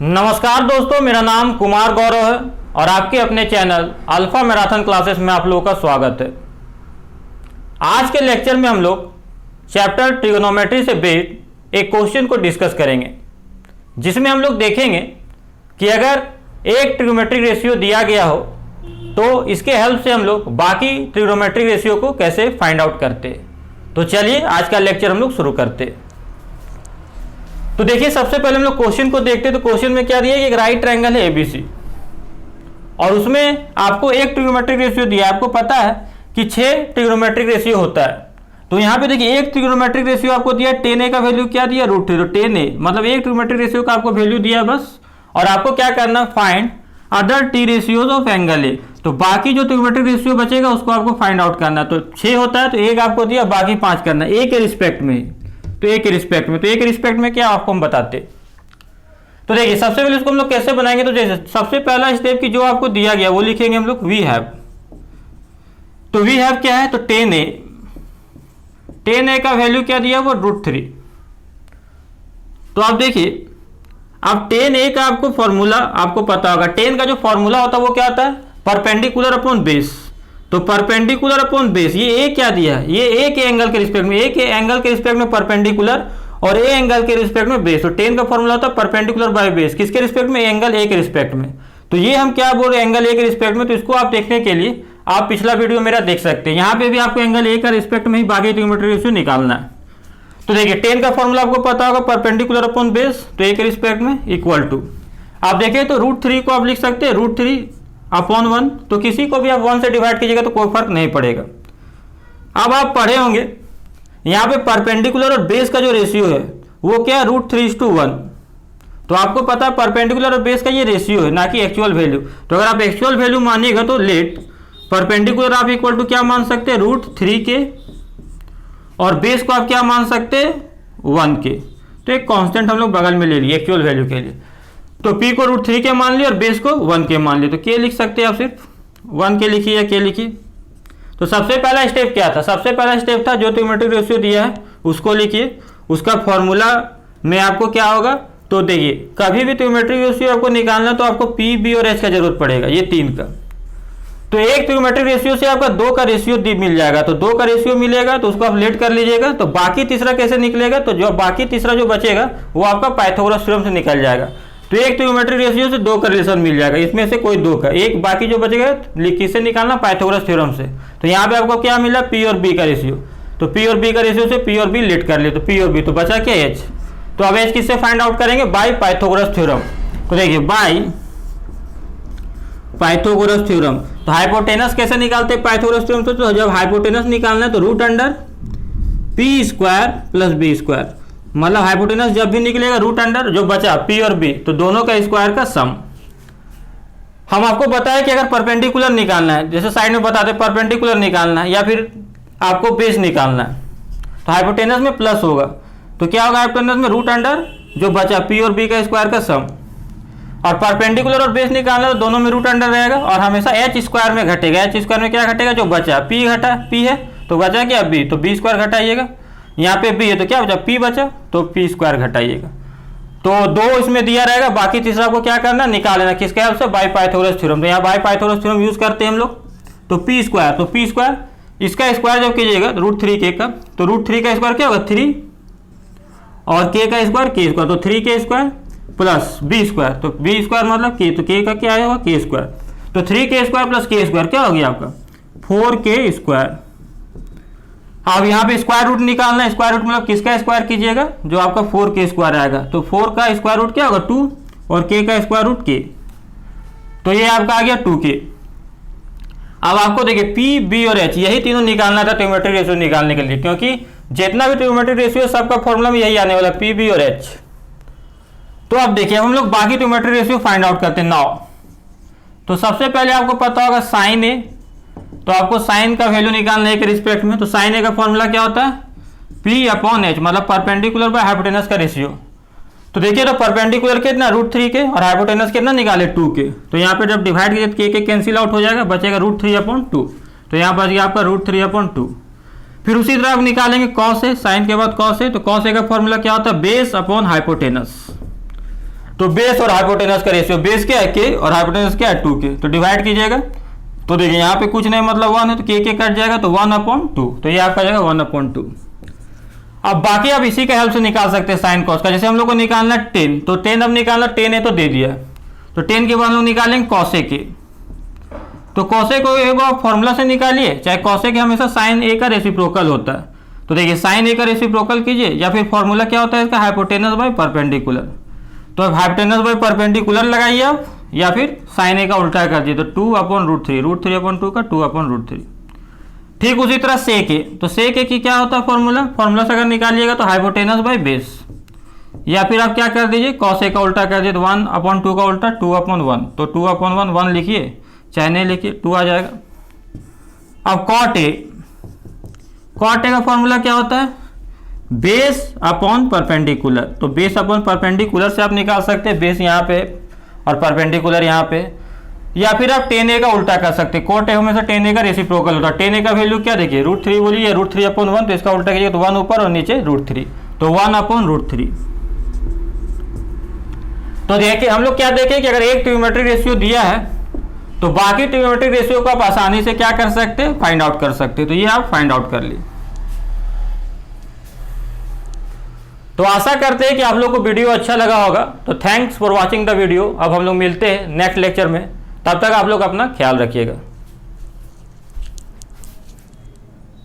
नमस्कार दोस्तों, मेरा नाम कुमार गौरव है और आपके अपने चैनल अल्फा मैराथन क्लासेस में आप लोगों का स्वागत है। आज के लेक्चर में हम लोग चैप्टर ट्रिगोनोमेट्री से बेस्ड एक क्वेश्चन को डिस्कस करेंगे, जिसमें हम लोग देखेंगे कि अगर एक ट्रिगोनोमेट्रिक रेशियो दिया गया हो तो इसके हेल्प से हम लोग बाकी ट्रिगोनोमेट्रिक रेशियो को कैसे फाइंड आउट करते हैं। तो चलिए आज का लेक्चर हम लोग शुरू करते हैं। तो देखिए, सबसे पहले हम लोग क्वेश्चन को देखते हैं। तो क्वेश्चन में क्या दिया है कि एक राइट ट्रायंगल है एबीसी और उसमें आपको एक ट्रिगोनोमेट्रिक रेशियो दिया है। आपको पता है कि 6 ट्रिगोनोमेट्रिक रेशियो होता है। तो यहाँ पे देखिए एक ट्रिगोनोमेट्रिक रेशियो आपको दिया है, 10a का वैल्यू क्या दिया, √3। तो 10a मतलब एक ट्रिगोनोमेट्रिक रेशियो का आपको वैल्यू दिया है बस। और आपको क्या करना, find other T ratios of angle A. तो बाकी जो ट्रिगोनोमेट्रिक रेशियो बचेगा उसको आपको फाइंड आउट करना। तो 6 होता है तो एक आपको दिया, बाकी 5 करना, ए के रिस्पेक्ट में। तो ए के रिस्पेक्ट में, तो ए के रिस्पेक्ट में क्या आपको हम बताते। तो देखिए सबसे पहले इसको हम लोग कैसे बनाएंगे। तो जैसे सबसे पहला स्टेप की जो आपको दिया गया वो लिखेंगे हम लोग वी हैव। तो वी हैव क्या है, तो 10a का वैल्यू क्या दिया वो √3। तो आप देखिए अब 10a का आपको फॉर्मूला आपको पता होगा। 10 का जो फॉर्मूला होता है वो क्या होता है, परपेंडिकुलर अपॉन बेस। तो परपेंडिकुलर अपॉन बेस, ये ए क्या दिया है, ये ए के एंगल के रिस्पेक्ट में, ए के एंगल के रिस्पेक्ट में परपेंडिकुलर और ए एंगल के रिस्पेक्ट में बेस। तो 10 का फॉर्मूला होता है परपेंडिकुलर बाय बेस, किसके रिस्पेक्ट में, एंगल ए के रिस्पेक्ट में। तो ये हम क्या बोल रहे हैं, एंगल ए के रिस्पेक्ट में। तो इसको आप देखने के लिए आप पिछला वीडियो मेरा देख सकते हैं। यहाँ पे भी आपको एंगल ए का रिस्पेक्ट में ही बाकी ट्रिगोनोमेट्रिक रेशियो निकालना है। तो देखिए 10 का फॉर्मूला आपको पता होगा, परपेंडिकुलर अपॉन बेस, तो ए के रिस्पेक्ट में इक्वल टू, आप देखें तो √3 को आप लिख सकते हैं √3 अपॉन 1। तो किसी को भी आप 1 से डिवाइड कीजिएगा तो कोई फर्क नहीं पड़ेगा। अब आप पढ़े होंगे यहाँ पे परपेंडिकुलर और बेस का जो रेशियो है वो क्या है, √3:1। तो आपको पता है परपेंडिकुलर और बेस का ये रेशियो है, ना कि एक्चुअल वैल्यू। तो अगर आप एक्चुअल वैल्यू मानिएगा तो लेट परपेंडिकुलर आप इक्वल टू क्या मान सकते हैं, √3 के, और बेस को आप क्या मान सकते हैं, 1 के। तो एक कांस्टेंट हम लोग बगल में ले लिए एक्चुअल वैल्यू के लिए। तो p को √3 के मान लिया और बेस को 1 के मान लिया। तो k लिख सकते हैं आप, सिर्फ 1 के लिखिए या k लिखिए। तो सबसे पहला स्टेप क्या था, सबसे पहला स्टेप था जो ट्रिगोनोमेट्रिक रेशियो दिया है उसको लिखिए, उसका फॉर्मूला में आपको क्या होगा। तो देखिए कभी भी ट्रिगोनोमेट्रिक रेशियो आपको निकालना तो आपको p, b और h का जरूरत पड़ेगा, ये 3 का। तो एक ट्रिगोनोमेट्रिक रेशियो से आपका 2 का रेशियो मिल जाएगा। तो 2 का रेशियो मिलेगा तो उसको आप लेट कर लीजिएगा। तो बाकी तीसरा कैसे निकलेगा, तो जो बाकी तीसरा जो बचेगा वो आपका पाइथागोरस थ्योरम से निकल जाएगा। तो एक ट्रिगोनोमेट्रिक रेशियो से 2 का रिलेशन मिल जाएगा, इसमें से कोई 2 का, एक बाकी जो बचेगा किससे निकालना, पाइथागोरस थ्योरम से। तो यहाँ पे आपको क्या मिला, p और b का रेशियो। तो p और b का रेशियो से p और b लेट कर लिए, तो p और b, तो बचा क्या, h। तो अब h किससे फाइंड आउट करेंगे, बाय पाइथागोरस थ्योरम। तो देखिए बाय पाइथागोरस थ्योरम। तो हाइपोटेनस कैसे निकालते हैं पाइथागोरस थ्योरम से, तो जब हाइपोटेनस निकालना है तो √p² + b², मतलब हाइपोटेनस जब भी निकलेगा √, जो बचा p और b, तो दोनों का स्क्वायर का सम। हम आपको बताया कि अगर परपेंडिकुलर निकालना है, जैसे साइड में बताते परपेंडिकुलर निकालना है या फिर आपको बेस निकालना है, तो हाइपोटेनस में प्लस होगा। तो क्या होगा हाइपोटेनस में √, जो बचा p और b का स्क्वायर का सम। और परपेंडिकुलर और बेस निकालना है तो दोनों में √, रहेगा और हमेशा h² में घटेगा। h² में क्या घटेगा, जो बचा p घटा, p है तो बचा क्या b, तो b² घटाइएगा। यहाँ पे b है तो क्या बचा, p बचा, तो p² घटाइएगा। तो 2 इसमें दिया रहेगा, बाकी तीसरा को क्या करना, निकाल लेना, किसके हेल्प से, बाय पाइथागोरस थ्योरम। तो यहाँ बाय पाइथागोरस थ्योरम यूज करते हैं हम लोग। तो p², तो p² इसका स्क्वायर जब कीजिएगा √3k का, तो √3 का स्क्वायर क्या होगा, 3, और k का स्क्वायर k², तो 3k² प्लस b², तो b² मतलब k, तो k का क्या आएगा, k²। तो 3k² प्लस k² क्या हो गया आपका, 4k²। अब यहाँ पे स्क्वायर रूट निकालना है, स्क्वायर रूट मतलब किसका स्क्वायर कीजिएगा, जो आपका 4k² आएगा। तो 4 का स्क्वायर रूट क्या होगा, 2, और k का स्क्वायर रूट k, तो ये आपका आ गया 2k। अब आपको देखिए p, b और h यही तीनों निकालना था ट्रिगोनोमेट्रिक रेशियो निकालने के लिए, क्योंकि जितना भी ट्रिगोनोमेट्रिक रेशियो सबका फॉर्मूला में यही आने वाला, p, b और h। तो अब देखिए हम लोग बाकी ट्रिगोनोमेट्रिक रेशियो फाइंड आउट करते हैं नाउ। तो सबसे पहले आपको पता होगा साइन ए, तो आपको साइन का वैल्यू निकालना है के रिस्पेक्ट में। तो साइन ए का फॉर्मूला क्या होता है, p/h, मतलब परपेंडिकुलर बाय हाइपोटेनस का रेशियो। तो देखिए तो परपेंडिकुलर कितना, √3 के, और हाइपोटेनस कितना निकाले, 2 के। तो यहाँ पे जब डिवाइड कीजिए k कैंसिल आउट हो जाएगा, बचेगा √3/2। तो यहाँ बच गया आपका √3/2। फिर उसी तरह आप निकालेंगे कॉस ए, साइन के बाद कॉस ए। तो कॉस ए का फॉर्मूला क्या होता है, बेस अपॉन हाइपोटेनस। तो बेस और हाइपोटेनस का रेशियो, बेस क्या है k और हाइपोटेनस क्या है 2k, तो डिवाइड कीजिएगा। तो देखिए यहाँ पे कुछ नहीं मतलब 1 है तो k कट जाएगा तो 1/2, तो ये आपका जाएगा 1/2। अब बाकी आप इसी के हेल्प से निकाल सकते हैं साइन कॉस का। जैसे हम लोग को निकालना 10, तो 10 अब निकालना, 10 है तो दे दिया, तो 10 के बाद हम लोग निकालेंगे कॉसे के। तो कॉसे को एक बार फॉर्मूला से निकालिए, चाहे कॉसे के हमेशा साइन ए का रेसिप्रोकल होता है। तो देखिए साइन ए का रेसिप्रोकल कीजिए, या फिर फॉर्मूला क्या होता है इसका, हाइपोटेनस बाय परपेंडिकुलर। तो अब हाइपोटेनस बाय परपेंडिकुलर लगाइए आप, या फिर साइन ए का उल्टा कर दिए तो 2/√3, √3/2 का 2/√3। ठीक उसी तरह सेक ए, तो सेक ए की क्या होता है फॉर्मूला, फॉर्मूला से अगर निकालिएगा तो हाइपोटेनस बाय बेस, या फिर आप क्या कर दीजिए कॉस ए का उल्टा कर दिए तो 1/2 का उल्टा 2/1, तो 2/1 1 लिखिए, चाहे नहीं लिखिए 2 आ जाएगा। अब कॉट ए का फॉर्मूला क्या होता है, बेस अपॉन परपेंडिकुलर। तो बेस अपॉन परपेंडिकुलर से आप निकाल सकते हैं, बेस यहाँ पे और परपेंडिकुलर यहाँ पे, या फिर आप 10a का उल्टा कर सकते हैं। कॉट ए हमेशा 10a का रेसिप्रोकल होता है। 10a का वैल्यू क्या देखिए √3 बोलिए, √3/1, तो इसका उल्टा कीजिए तो 1 ऊपर और नीचे √3, तो 1/√3। तो देखिए हम लोग क्या देखें कि अगर एक ट्रिग्नोमेट्रिक रेशियो दिया है तो बाकी ट्रिग्नोमेट्रिक रेशियो को आप आसानी से क्या कर सकते हैं, फाइंड आउट कर सकते हैं। तो ये आप फाइंड आउट कर लिए। तो आशा करते हैं कि आप लोग को वीडियो अच्छा लगा होगा। तो thanks for watching the video. अब हम लोग मिलते हैं नेक्स्ट लेक्चर में, तब तक आप लोग अपना ख्याल रखिएगा।